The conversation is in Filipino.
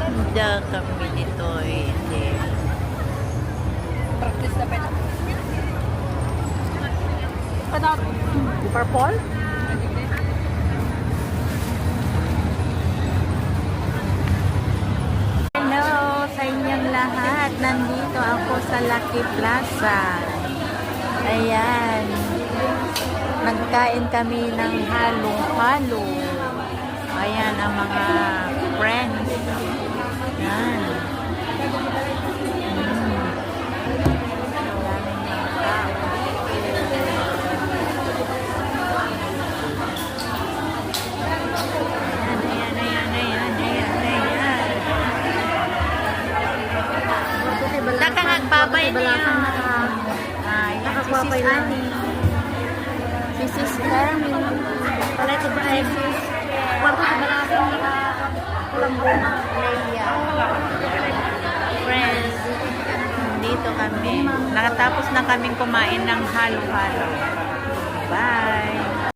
Hindi kami dito eh. Hindi. Practice na pala. Purple? Hello sa inyong lahat. Nandito ako sa Lucky Plaza. Ayan. Nagkain kami ng halo-halo. Ayan ang mga friends. Ayan. Nakahagbabay niya. Ay, Nakakapapay lang. Si Sis Carmen. Wala ito ba ay sis? Kwarto sa balasang nakakulambong. Leia. Friends, dito kami. Nakatapos na kaming kumain ng halo-halo. Bye!